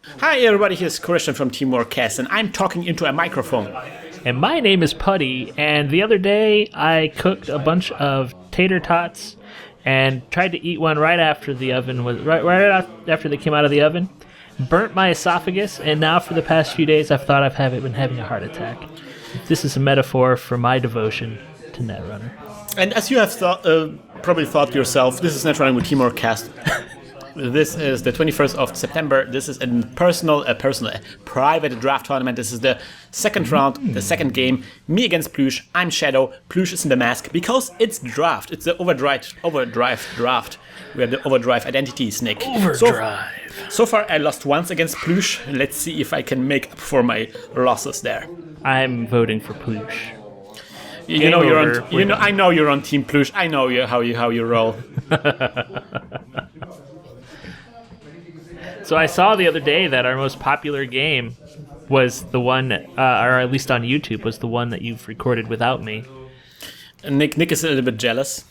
Hi everybody, here's Krystian from Teamworkcast, and I'm talking into a microphone. And my name is Putty, and the other day I cooked a bunch of tater tots and tried to eat one right after the oven was right after they came out of the oven. Burnt my esophagus, and now for the past few days I've thought been having a heart attack. This is a metaphor for my devotion to Netrunner. And as you have probably thought to yourself, this is Netrunner with Teamworkcast. This is the 21st of September. This is a private draft tournament. This is the second round, the second game. Me against Plüsch. I'm Shadow. Plüsch is in the mask because it's draft. It's the Overdrive Draft. We have the Overdrive identities, Nick. Overdrive. So far, I lost once against Plüsch. Let's see if I can make up for my losses there. I'm voting for Plüsch. I know you're on Team Plüsch. I know how you roll. So I saw the other day that our most popular game was the one, or at least on YouTube, was the one that you've recorded without me. Nick is a little bit jealous.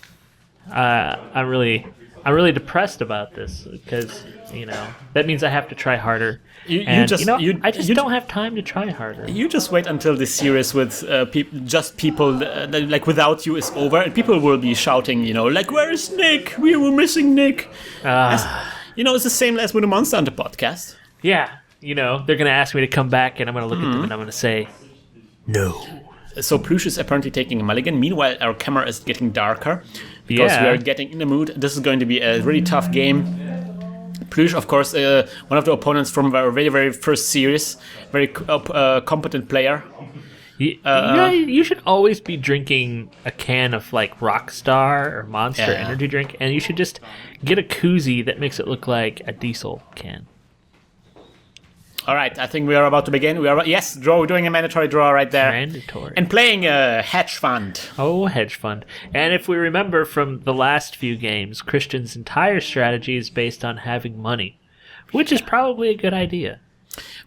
I'm really depressed about this because that means I have to try harder. I just don't have time to try harder. You just wait until the series with people like without you is over, and people will be shouting, like, "Where is Nick? We were missing Nick." It's the same as with the Monster Hunter podcast. Yeah, they're gonna ask me to come back, and I'm gonna look at them and I'm gonna say, no. So Plüsch is apparently taking a mulligan. Meanwhile, our camera is getting darker because we are getting in the mood. This is going to be a really tough game. Plüsch, of course, one of the opponents from our very, very first series, very competent player. You should always be drinking a can of like Rockstar or Monster energy drink, and you should just get a koozie that makes it look like a diesel can. All right, I think we are about to begin. We're doing a mandatory draw right there. Mandatory. And playing a hedge fund. Oh, hedge fund. And if we remember from the last few games, Krystian's entire strategy is based on having money, which is probably a good idea.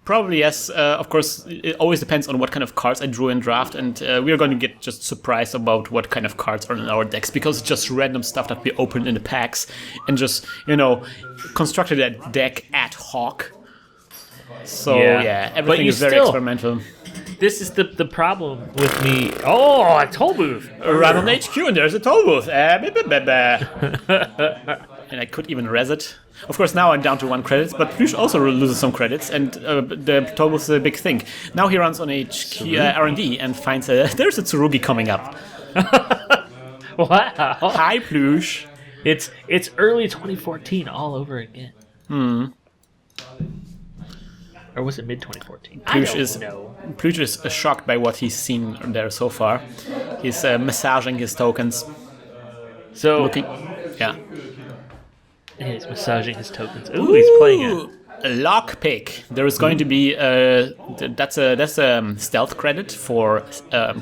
Probably, yes. Of course, it always depends on what kind of cards I drew in draft, and we're going to get just surprised about what kind of cards are in our decks, because it's just random stuff that we opened in the packs and just, constructed a deck ad hoc. So, everything is very experimental. This is the problem with me. Oh, a toll booth. Run on HQ, and there's a toll booth. And I could even res it. Of course, now I'm down to 1 credit, but Plüsch also loses some credits, and the toll booth is a big thing. Now he runs on HQ R&D and finds there's a Tsurugi coming up. Wow. Hi, Plüsch. It's early 2014 all over again. Or was it mid-2014? Plüsch is shocked by what he's seen there so far. He's massaging his tokens. He's massaging his tokens. Ooh, he's playing a lockpick. There is going to be that's a stealth credit for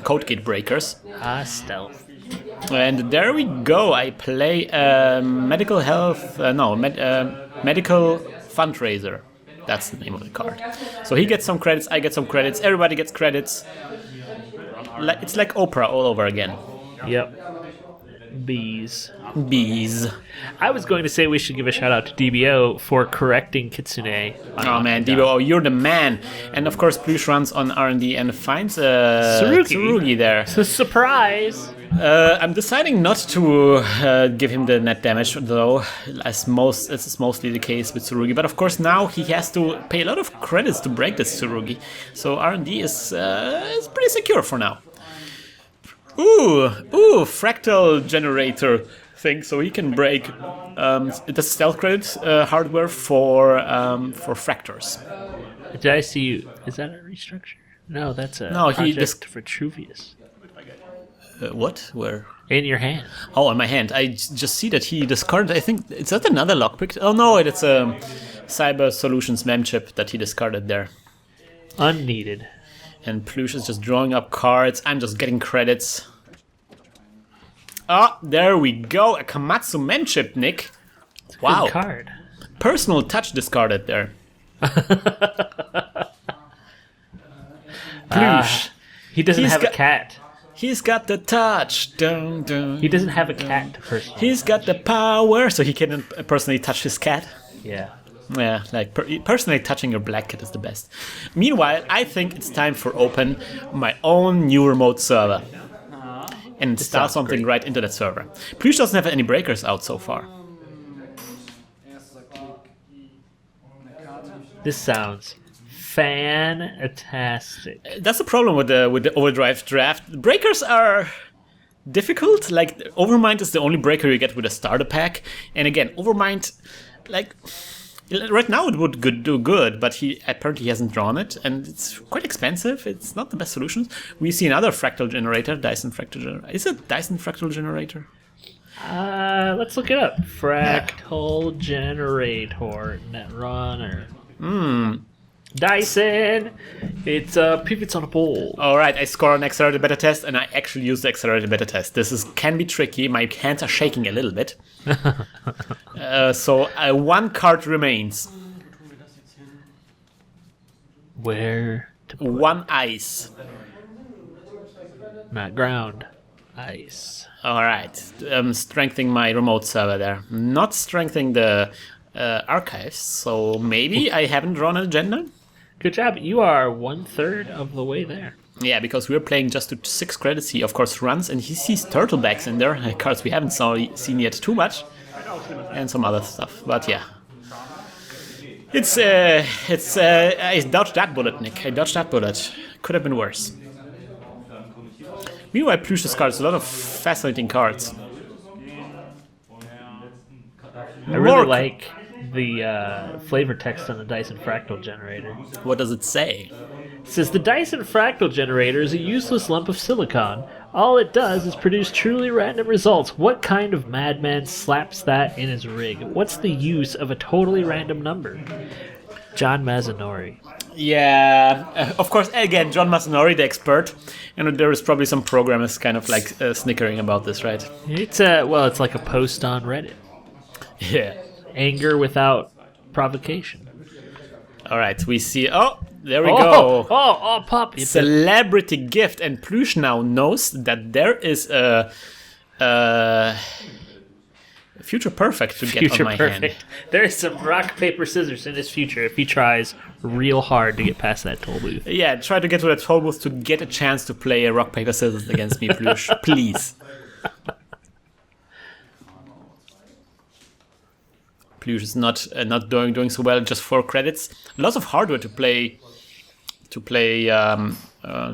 code gate breakers. Stealth. And there we go. I play medical fundraiser. That's the name of the card. So he gets some credits, I get some credits, everybody gets credits. It's like Oprah all over again. Yep. Bees. I was going to say we should give a shout out to DBO for correcting Kitsune. Oh man, DBO, you're the man. And of course, Plüsch runs on R&D and finds Tsurugi there. Surprise! I'm deciding not to give him the net damage, though, as is mostly the case with Tsurugi. But of course, now he has to pay a lot of credits to break this Tsurugi. So R&D is pretty secure for now. Ooh, fractal generator thing, so he can break the stealth credit hardware for fractors. Did I see you? Is that a restructure? No, that's a project for Truvius. What? Where? In your hand. Oh, in my hand. I just see that he discarded, I think, is that another lockpick? Oh no, it's a Cyber Solutions memchip that he discarded there. Unneeded. And Plüsch is just drawing up cards. I'm just getting credits. Oh, there we go. A Kamatsu memchip, Nick. Wow. Good card. Personal touch discarded there. Plüsch. He doesn't have a cat. He's got the touch. Dun, dun, he doesn't have a cat personally. He's got the power, so he can personally touch his cat. Yeah. Yeah, like personally touching your black kit is the best. Meanwhile, I think it's time for open my own new remote server. And install something right into that server. Plüsch doesn't have any breakers out so far. This sounds fantastic. That's the problem with the Overdrive Draft. Breakers are difficult. Like, Overmind is the only breaker you get with a starter pack. And again, Overmind, like, right now it would do good, but he apparently hasn't drawn it, and it's quite expensive. It's not the best solution. We see another fractal generator, Dyson fractal generator. Is it Dyson fractal generator? Let's look it up. Fractal generator, Netrunner. Dyson. It's pivots on a pole. All right, I score an accelerated beta test, and I actually use the accelerated beta test. Can be tricky. My hands are shaking a little bit. So one card remains. Where to put one ice. Not ground. Ice. All right, strengthening my remote server there. Not strengthening the archives, so maybe I haven't drawn an agenda. Good job. You are 1/3 of the way there. Yeah, because we're playing just to 6 credits. He, of course, runs, and he sees turtlebacks in there, cards we haven't seen yet too much, and some other stuff. But yeah, I dodged that bullet, Nick. I dodged that bullet. Could have been worse. Meanwhile, Plüsch discards a lot of fascinating cards. I really like the flavor text on the Dyson Fractal Generator. What does it say? It says, the Dyson Fractal Generator is a useless lump of silicon. All it does is produce truly random results. What kind of madman slaps that in his rig? What's the use of a totally random number? John Mazzanori. Yeah, of course, again, John Mazzanori, the expert, and there is probably some programmers kind of like snickering about this, right? It's like a post on Reddit. Yeah. Anger without provocation. All right, we see. Oh, there we go. Pop! Celebrity gift, and Plüsch now knows that there is a future perfect to get on my hand. There is some rock paper scissors in his future if he tries real hard to get past that toll booth. Yeah, try to get to that toll booth to get a chance to play a rock paper scissors against me, Plüsch. Please. Plüsch is not doing so well. Just 4 credits. Lots of hardware to play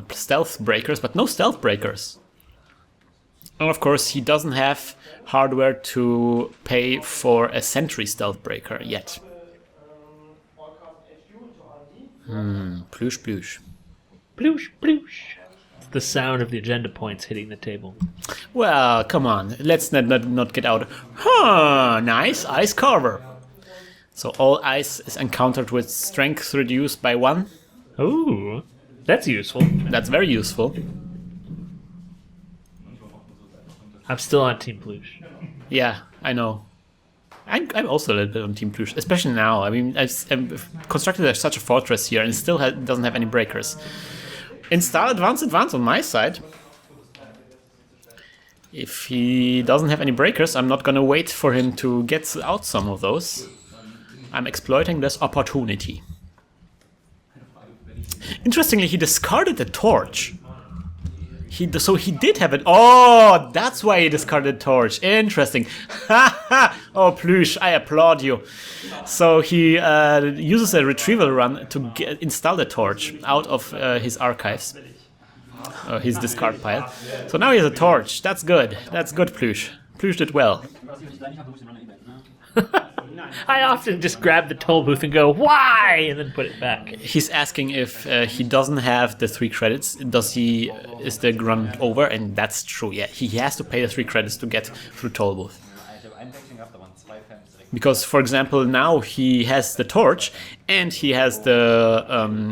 stealth breakers, but no stealth breakers. And of course, he doesn't have hardware to pay for a sentry stealth breaker yet. Plüsch. Plüsch. It's the sound of the agenda points hitting the table. Well, come on. Let's not get out. Huh, nice ice carver. So all ice is encountered with strength reduced by 1. Ooh, that's useful. That's very useful. I'm still on Team Plüsch. Yeah, I know. I'm also a little bit on Team Plüsch, especially now. I mean, I've constructed such a fortress here and still doesn't have any breakers. Install advance on my side. If he doesn't have any breakers, I'm not gonna wait for him to get out some of those. I'm exploiting this opportunity. Interestingly, he discarded the torch. So he did have it. Oh, that's why he discarded torch. Interesting. Oh, Plüsch, I applaud you. So he uses a retrieval run to install the torch out of his archives, his discard pile. So now he has a torch. That's good. That's good, Plüsch. Plüsch did well. I often just grab the toll booth and go, why? And then put it back. He's asking if he doesn't have the 3 credits. Is the run over? And that's true. Yeah, he has to pay the 3 credits to get through toll booth. Because, for example, now he has the torch and he has the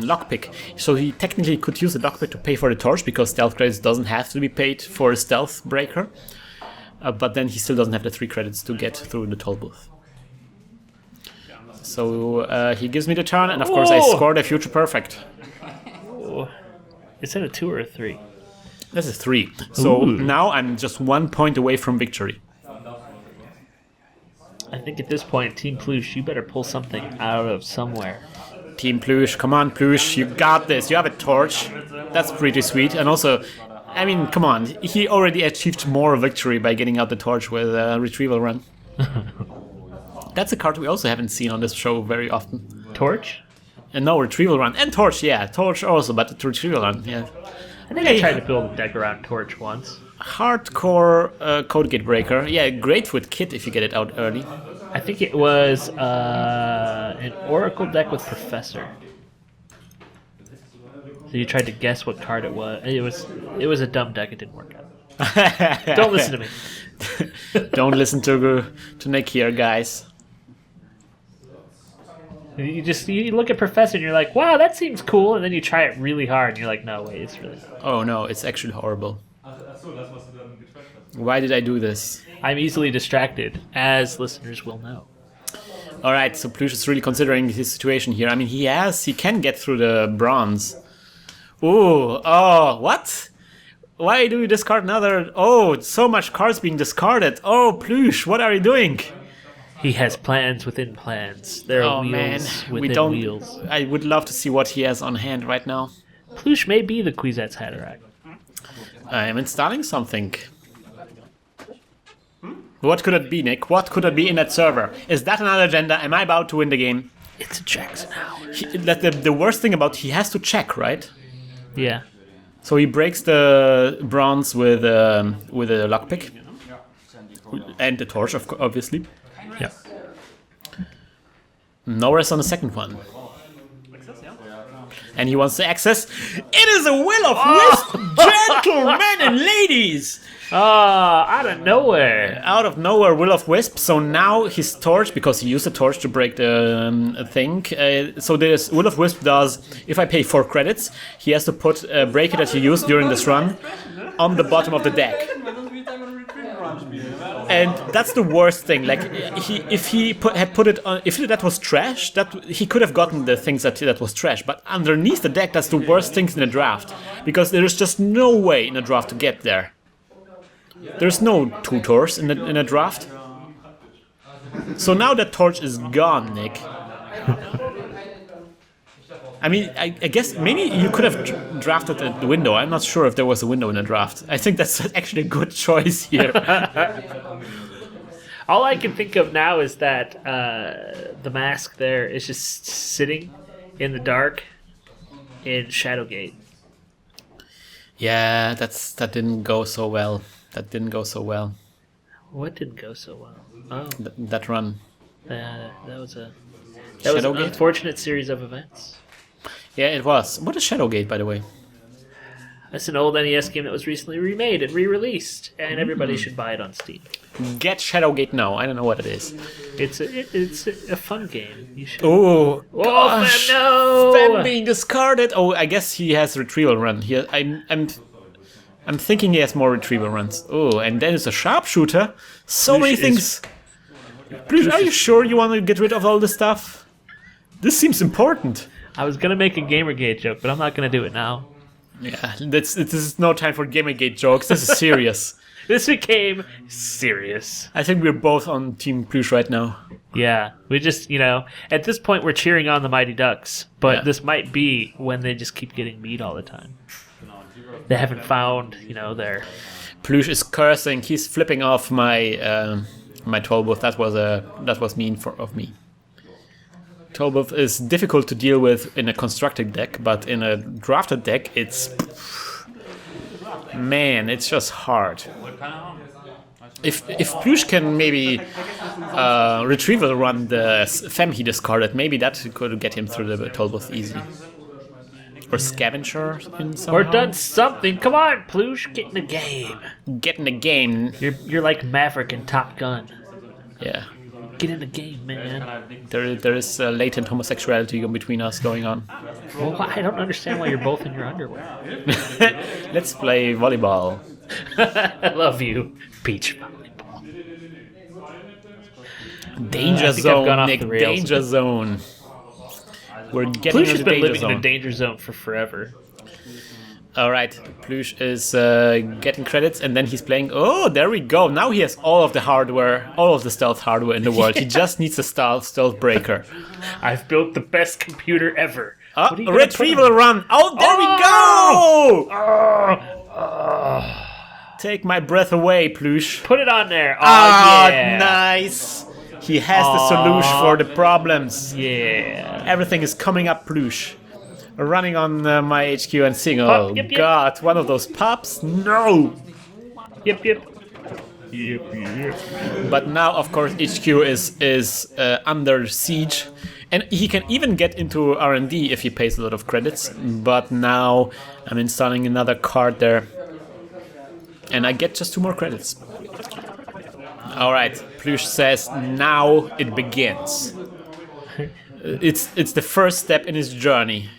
lockpick. So he technically could use the lockpick to pay for the torch because stealth credits doesn't have to be paid for a stealth breaker. But then he still doesn't have the 3 credits to get through the toll booth. So he gives me the turn, and of course I scored a future perfect. Is that a 2 or a 3? This is 3. So now I'm just 1 point away from victory. I think at this point, Team Plüsch, you better pull something out of somewhere. Team Plüsch, come on, Plüsch, you got this. You have a torch. That's pretty sweet. And also, I mean, come on. He already achieved more victory by getting out the torch with a retrieval run. That's a card we also haven't seen on this show very often. Torch? And no, retrieval run. And torch, yeah. Torch also, but the retrieval run, yeah. I think I tried to build a deck around Torch once. Hardcore Code Gate Breaker. Yeah, great with Kit if you get it out early. I think it was an Oracle deck with Professor. So you tried to guess what card it was. It was a dumb deck. It didn't work out. Don't listen to me. Don't listen to Nick here, guys. You look at Professor and you're like, wow, that seems cool, and then you try it really hard and you're like, no, wait, it's really not. Oh no, it's actually horrible. Why did I do this? I'm easily distracted, as listeners will know. All right, so Plüsch is really considering his situation here. I mean, he can get through the bronze. Ooh, oh, what? Why do you discard another? Oh, so much cards being discarded. Oh, Plüsch, what are you doing? He has plans within plans. There are wheels within wheels. I would love to see what he has on hand right now. Plüsch may be the Kwisatz Haderach. I am installing something. What could it be, Nick? What could it be in that server? Is that another agenda? Am I about to win the game? It's a Jackson Hour. The worst thing about he has to check, right? Yeah. So he breaks the bronze with a lockpick. And the torch, obviously. Yeah. No rest on the second one. And he wants to access. It is a Will of Wisp, gentlemen and ladies! Out of nowhere. Out of nowhere, Will of Wisp. So now his torch, because he used the torch to break the thing. So this Will of Wisp does, if I pay 4 credits, he has to put a breaker that he used during this run on the bottom of the deck. And that's the worst thing. Like, if that was trash, that he could have gotten the things that was trash. But underneath the deck, that's the worst things in a draft, because there is just no way in a draft to get there. There's no tutors in a draft. So now that torch is gone, Nick. I mean, I guess maybe you could have drafted the window. I'm not sure if there was a window in the draft. I think that's actually a good choice here. All I can think of now is that the mask there is just sitting in the dark in Shadowgate. Yeah, that didn't go so well. That didn't go so well. What didn't go so well? Oh, that run. That was an unfortunate series of events. Yeah, it was. What is Shadowgate, by the way? That's an old NES game that was recently remade and re-released, and everybody should buy it on Steam. Get Shadowgate now. I don't know what it is. It's a fun game. You should. Oh, gosh. Fem, no! Fem being discarded. Oh, I guess he has retrieval run here. I'm thinking he has more retrieval runs. Oh, and then it's a sharpshooter. So many things. Plüsch, are you sure you want to get rid of all this stuff? This seems important. I was gonna make a Gamergate joke, but I'm not gonna do it now. Yeah, this is no time for Gamergate jokes. This is serious. This became serious. I think we're both on Team Plüsch right now. Yeah, we just, at this point we're cheering on the Mighty Ducks, but this might be when they just keep getting meat all the time. They haven't found, their... Plüsch is cursing. He's flipping off my my Tollbooth. That was mean of me. Tollbooth is difficult to deal with in a constructed deck, but in a drafted deck, it's just hard. If Plüsch can maybe retrieval run the Fem he discarded, maybe that could get him through the Tollbooth easy. Or Scavenger in some. Or done something. Come on, Plüsch, get in the game. Get in the game. You're like Maverick in Top Gun. Yeah. Get in the game, man. There is latent homosexuality between us going on. Well, I don't understand why you're both in your underwear. Let's play volleyball. I love you, beach volleyball. Danger zone, Nick. Danger zone. We're getting Plüsch has into been danger living zone. in a danger zone for forever. All right, Plüsch is getting credits, and then he's playing. Oh, there we go. Now he has all of the hardware, all of the stealth hardware in the world. He just needs a stealth breaker. I've built the best computer ever. Retrieval run. Oh, there we go. Take my breath away, Plüsch. Put it on there. Yeah. Nice. He has the solution for the problems. Yeah. Everything is coming up, Plüsch. Running on my HQ and seeing, oh yep. god, one of those pups? No! Yep. But now, of course, HQ is under siege. And he can even get into R&D if he pays a lot of credits. But now I'm installing another card there. And I get just 2 more credits. Alright, Plüsch says, now it begins. It's the first step in his journey.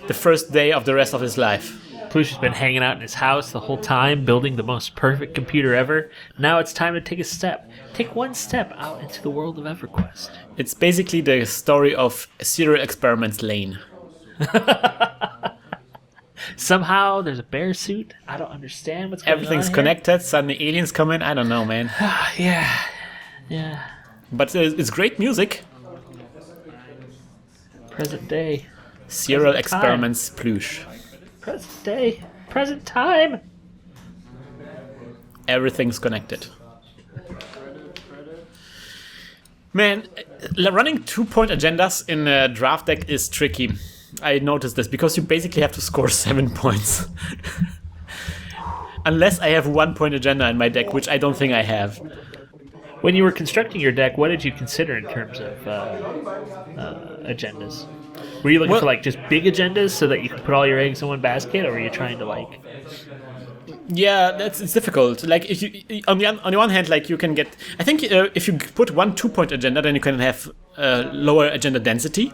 The first day of the rest of his life. Plüsch has been hanging out in his house the whole time, building the most perfect computer ever. Now it's time to take a step. Take one step out into the world of EverQuest. It's basically the story of Serial Experiments Lane. Somehow there's a bear suit. I don't understand what's going on. Everything's connected. Suddenly aliens come in. I don't know, man. Yeah. But it's great music. Present day. Serial Experiments Plüsch. Present day. Present time. Everything's connected. Man, running 2-point agendas in a draft deck is tricky. I noticed this because you basically have to score 7 points. Unless I have 1-point agenda in my deck, which I don't think I have. When you were constructing your deck, what did you consider in terms of agendas? Were you looking for like just big agendas so that you could put all your eggs in one basket, or were you trying to like? Yeah, it's difficult. Like if you on the one hand, like you can get. I think if you put 1 2-point agenda, then you can have lower agenda density.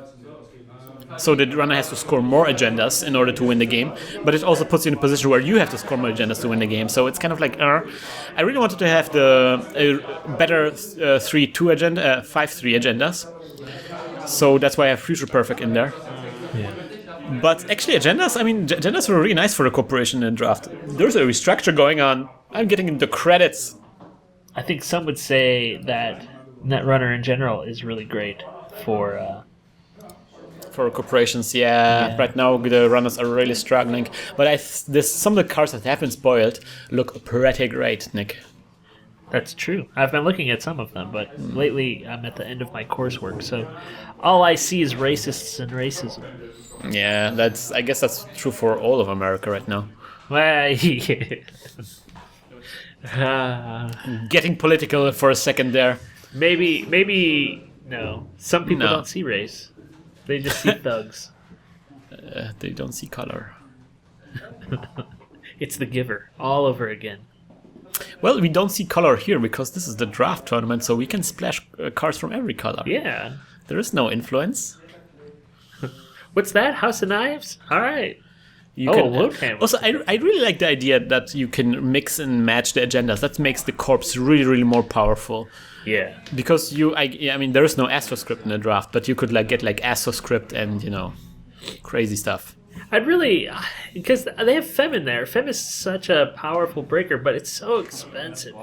So the runner has to score more agendas in order to win the game, but it also puts you in a position where you have to score more agendas to win the game. So it's kind of like, I really wanted to have the better 3-2 agenda, 5-3 agendas. So that's why I have Future Perfect in there. Yeah. But actually agendas, I mean, agendas were really nice for a corporation in draft. There's a restructure going on. I'm getting into credits. I think some would say that Netrunner in general is really great for corporations, yeah. Right now the runners are really struggling. But some of the cards that have been spoiled look pretty great, Nick. That's true. I've been looking at some of them, but lately I'm at the end of my coursework, so all I see is racists and racism. Yeah, I guess that's true for all of America right now. Well, Getting political for a second there. Maybe no. Some people don't see race. They just see thugs. They don't see color. It's the giver all over again. Well, we don't see color here because this is the draft tournament, so we can splash cards from every color. Yeah. There is no influence. What's that? House of Knives? All right. Okay. Also, I really like the idea that you can mix and match the agendas. That makes the corpse really, really more powerful. Yeah. Because I mean, there is no astroscript in the draft, but you could like get like astroscript and crazy stuff. I'd really, because they have Fem in there. Fem is such a powerful breaker, but it's so expensive.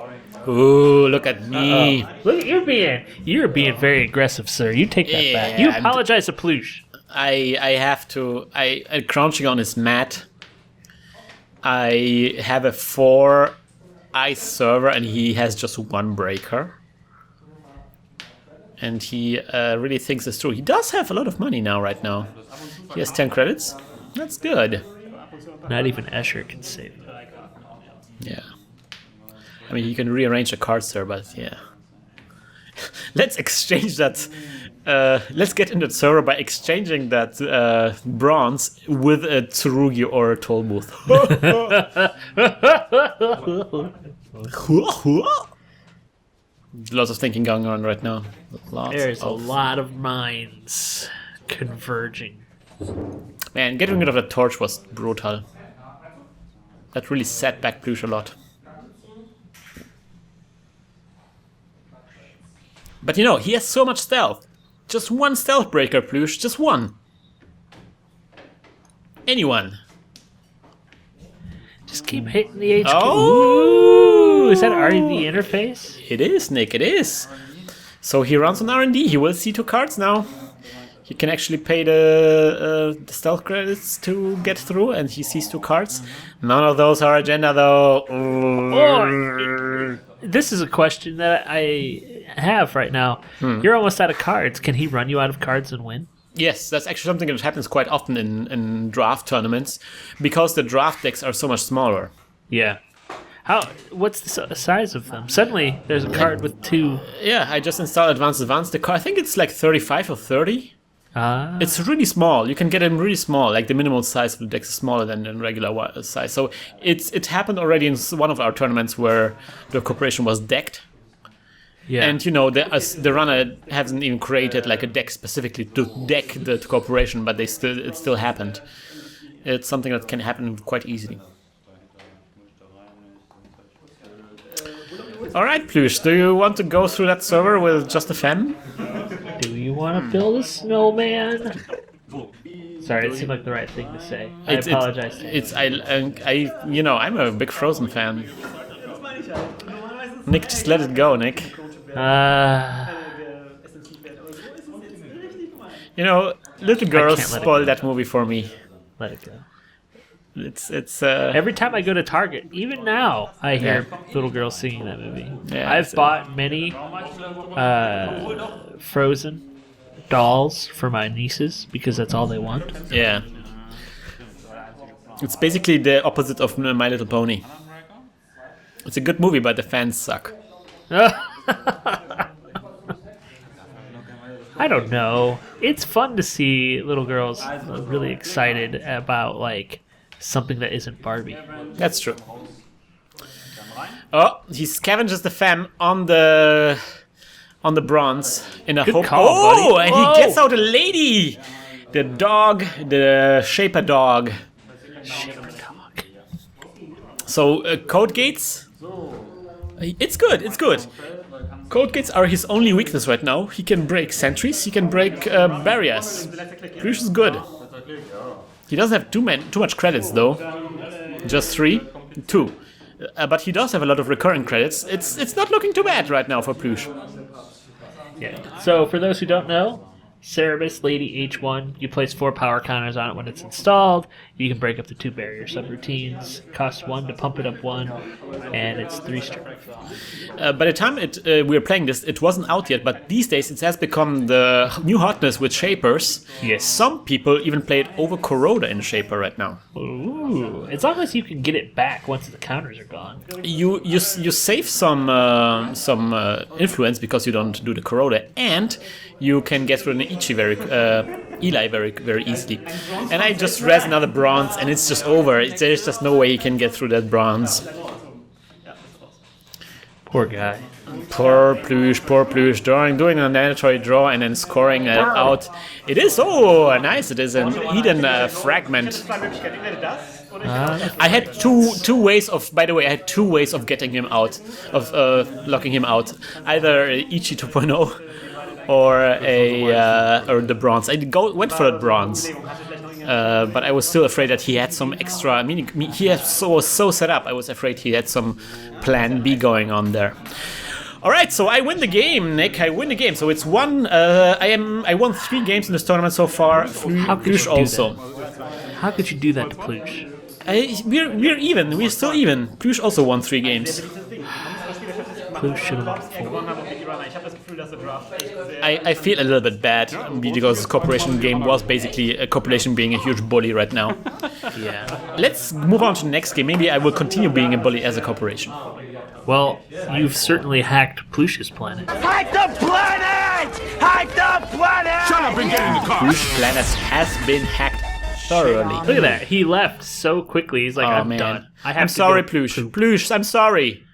Ooh, look at me! Look, you're being very aggressive, sir. You take that back. You apologize to Plüsch. I have to. I'm crouching on his mat. I have a 4 ice server, and he has just 1 breaker. And he really thinks it's true. He does have a lot of money right now. He has 10 credits. That's good. Not even Escher can save him. Yeah. I mean, you can rearrange the cards there, but yeah. Let's exchange that. Let's get into the server by exchanging that bronze with a Tsurugi or a Tollbooth. Lots of thinking going on right now. There's a lot of minds converging. Man, getting rid of the torch was brutal. That really set back Plüsch a lot. But he has so much stealth. Just 1 stealth breaker, Plüsch. Just 1. Anyone. Just keep hitting the HQ. Oh! Ooh, is that already the interface? It is, Nick, it is. So he runs on R&D. He will see 2 cards now. He can actually pay the stealth credits to get through, and he sees 2 cards. None of those are agenda, though. Oh, this is a question that I have right now. You're almost out of cards. Can he run you out of cards and win? Yes, that's actually something that happens quite often in draft tournaments, because the draft decks are so much smaller. Yeah. What's the size of them? Suddenly, there's a card with 2. Yeah, I just installed Advanced. The card, I think it's like 35 or 30. It's really small. You can get them really small. Like the minimal size of the decks is smaller than the regular size. So it happened already in one of our tournaments where the corporation was decked. Yeah. And the runner hasn't even created like a deck specifically to deck the corporation, but it still happened. It's something that can happen quite easily. All right, Plüsch, do you want to go through that server with just a fan? Do you want to build a snowman? Sorry, it seemed like the right thing to say. I apologize. I'm a big Frozen fan. Nick, just let it go, Nick. Little girls spoil that movie for me. Let it go. It's Every time I go to Target, even now, I hear little girls singing that movie. Yeah, I've bought many Frozen dolls for my nieces because that's all they want. Yeah. It's basically the opposite of My Little Pony. It's a good movie, but the fans suck. I don't know. It's fun to see little girls really excited about something that isn't Barbie. That's true. Oh, he scavenges the femme on the bronze in a hope. Call, buddy. And he gets out a lady. The dog, the Shaper dog. So code gates. It's good. It's good. Code gates are his only weakness right now. He can break sentries. He can break barriers. Plüsch is good. He doesn't have too much credits though. Just 2. But he does have a lot of recurring credits. It's not looking too bad right now for Plüsch. Yeah. So for those who don't know, Cerebus Lady H1, you place 4 power counters on it when it's installed. You can break up to 2 barrier subroutines. Costs 1 to pump it up 1, and it's 3 strength. By the time we were playing this, it wasn't out yet, but these days it has become the new hotness with Shapers. Yes. Some people even play it over Corroda in Shaper right now. Ooh. As long as you can get it back once the counters are gone. You save some influence because you don't do the Corroda, and you can get rid of an Eli very easily. And I just res another bronze, and it's just over. There's just no way you can get through that bronze. Poor guy. Poor Plüsch, doing a mandatory draw and then scoring out. It is nice. It is an Eden fragment. I had two ways of. By the way, I had 2 ways of getting him out, of locking him out. Either Ichi 2.0 or the bronze. I went for the bronze. But I was still afraid that he had some extra. I mean, he was so set up. I was afraid he had some plan B going on there. All right, so I win the game, Nick. I win the game. So it's 1. I won 3 games in this tournament so far. Plüsch also. How could you do that to Plüsch? We're even. We're still even. Plüsch also won 3 games. Plüsch should have won 4. I feel a little bit bad because this corporation game was basically a corporation being a huge bully right now. Yeah. Let's move on to the next game. Maybe I will continue being a bully as a corporation. Well, you've certainly hacked Plüsch's planet. Hack the planet! Hack the planet! Shut up and get in the car! Plüsch's planet has been hacked thoroughly. Look at that. He left so quickly. He's like, I'm done. I'm sorry, Plüsch. Plüsch, I'm sorry.